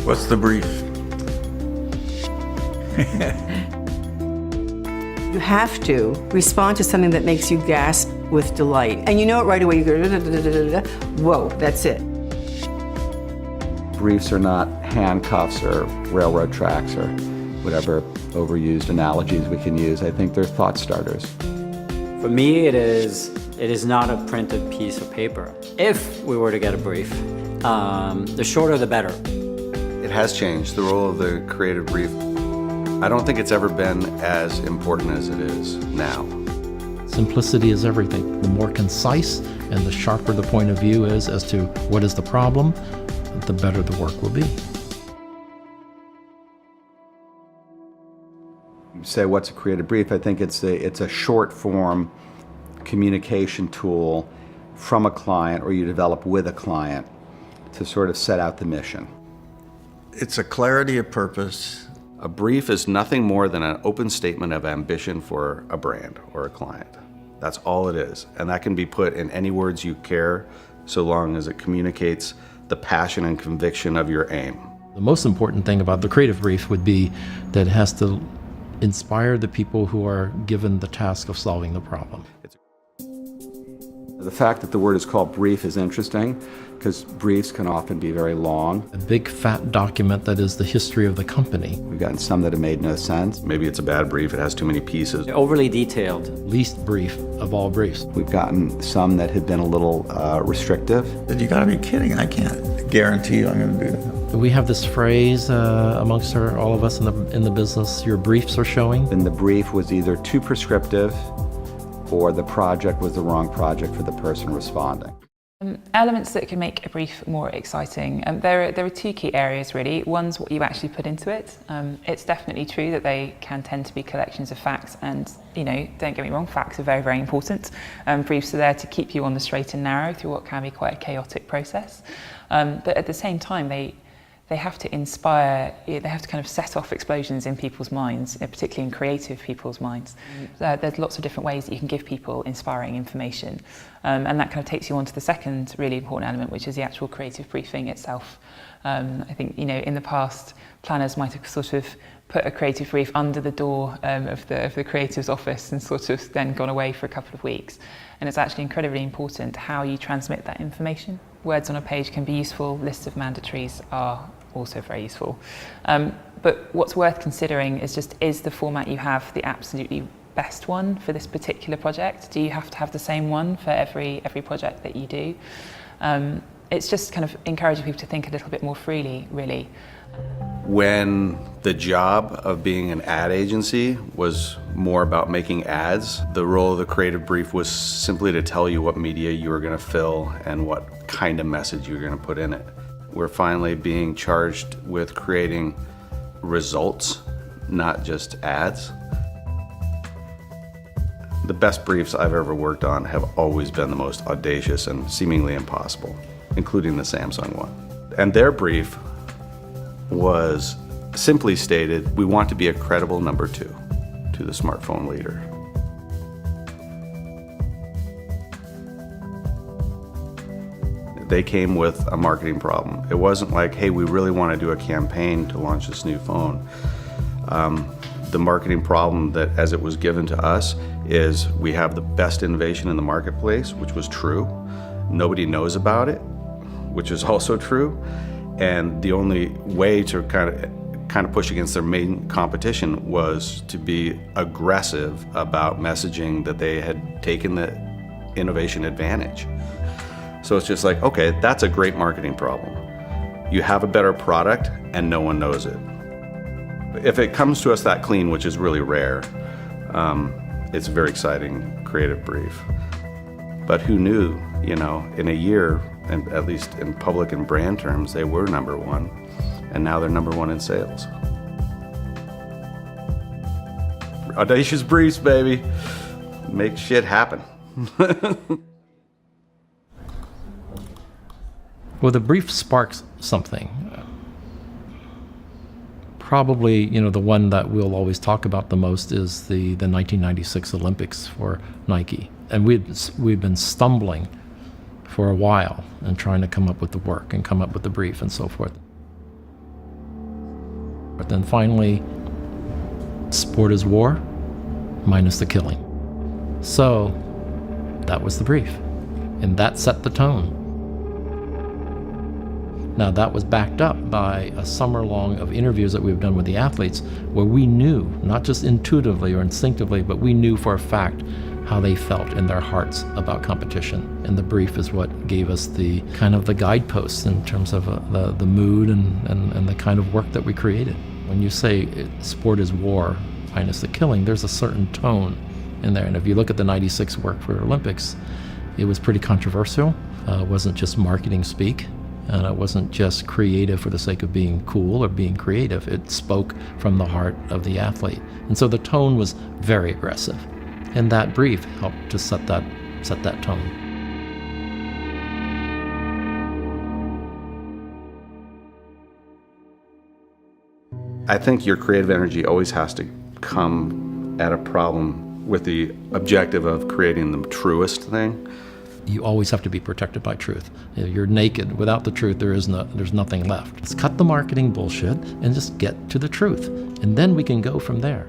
What's the brief? You have to respond to something that makes you gasp with delight. And you know it right away. You go, da, da, da, da, da, da. Whoa, that's it. Briefs are not handcuffs or railroad tracks or whatever overused analogies we can use. I think they're thought starters. For me, it is not a printed piece of paper. If we were to get a brief, the shorter the better. It has changed, the role of the creative brief. I don't think it's ever been as important as it is now. Simplicity is everything. The more concise and the sharper the point of view is as to what is the problem, the better the work will be. Say what's a creative brief? I think it's a short form communication tool from a client, or you develop with a client to sort of set out the mission. It's a clarity of purpose. A brief is nothing more than an open statement of ambition for a brand or a client. That's all it is. And that can be put in any words you care, so long as it communicates the passion and conviction of your aim. The most important thing about the creative brief would be that it has to inspire the people who are given the task of solving the problem. The fact that the word is called brief is interesting, because briefs can often be very long. A big fat document that is the history of the company. We've gotten some that have made no sense. Maybe it's a bad brief, it has too many pieces. Overly detailed. Least brief of all briefs. We've gotten some that have been a little restrictive. You gotta be kidding, I can't guarantee you I'm gonna do that. We have this phrase amongst all of us in the business, your briefs are showing. And the brief was either too prescriptive or the project was the wrong project for the person responding. Elements that can make a brief more exciting. There are two key areas really. One's what you actually put into it. It's definitely true that they can tend to be collections of facts, and don't get me wrong, facts are very, very important. Briefs are there to keep you on the straight and narrow through what can be quite a chaotic process. But at the same time, they have to inspire, they have to kind of set off explosions in people's minds, particularly in creative people's minds. There's lots of different ways that you can give people inspiring information. And that kind of takes you on to the second really important element, which is the actual creative briefing itself. I think, in the past, planners might have sort of put a creative brief under the door of the creative's office and sort of then gone away for a couple of weeks. And it's actually incredibly important how you transmit that information. Words on a page can be useful, lists of mandatories are also very useful. But what's worth considering is the format you have the absolutely best one for this particular project? Do you have to have the same one for every project that you do? It's just kind of encouraging people to think a little bit more freely, really. When the job of being an ad agency was more about making ads, the role of the creative brief was simply to tell you what media you were going to fill and what kind of message you were going to put in it. We're finally being charged with creating results, not just ads. The best briefs I've ever worked on have always been the most audacious and seemingly impossible, including the Samsung one. And their brief was simply stated, we want to be a credible number 2 to the smartphone leader. They came with a marketing problem. It wasn't like, hey, we really want to do a campaign to launch this new phone. The marketing problem that, as it was given to us, is we have the best innovation in the marketplace, which was true. Nobody knows about it, which is also true. And the only way to kind of push against their main competition was to be aggressive about messaging that they had taken the innovation advantage. So it's just like, okay, that's a great marketing problem. You have a better product and no one knows it. If it comes to us that clean, which is really rare, it's a very exciting creative brief. But who knew, in a year, and at least in public and brand terms, they were number 1, and now they're number 1 in sales. Audacious briefs, baby. Make shit happen. Well, the brief sparks something. Probably, the one that we'll always talk about the most is the 1996 Olympics for Nike. And we'd been stumbling for a while and trying to come up with the work and come up with the brief and so forth. But then finally, sport is war minus the killing. So that was the brief, and that set the tone. Now, that was backed up by a summer long of interviews that we've done with the athletes where we knew, not just intuitively or instinctively, but we knew for a fact how they felt in their hearts about competition. And the brief is what gave us the kind of the guideposts in terms of the mood and the kind of work that we created. When you say sport is war minus the killing, there's a certain tone in there. And if you look at the 96 work for Olympics, it was pretty controversial. It wasn't just marketing speak. And it wasn't just creative for the sake of being cool or being creative. It spoke from the heart of the athlete. And so the tone was very aggressive. And that brief helped to set that tone. I think your creative energy always has to come at a problem with the objective of creating the truest thing. You always have to be protected by truth. You're naked. Without the truth, there's nothing left. Let's cut the marketing bullshit and just get to the truth. And then we can go from there.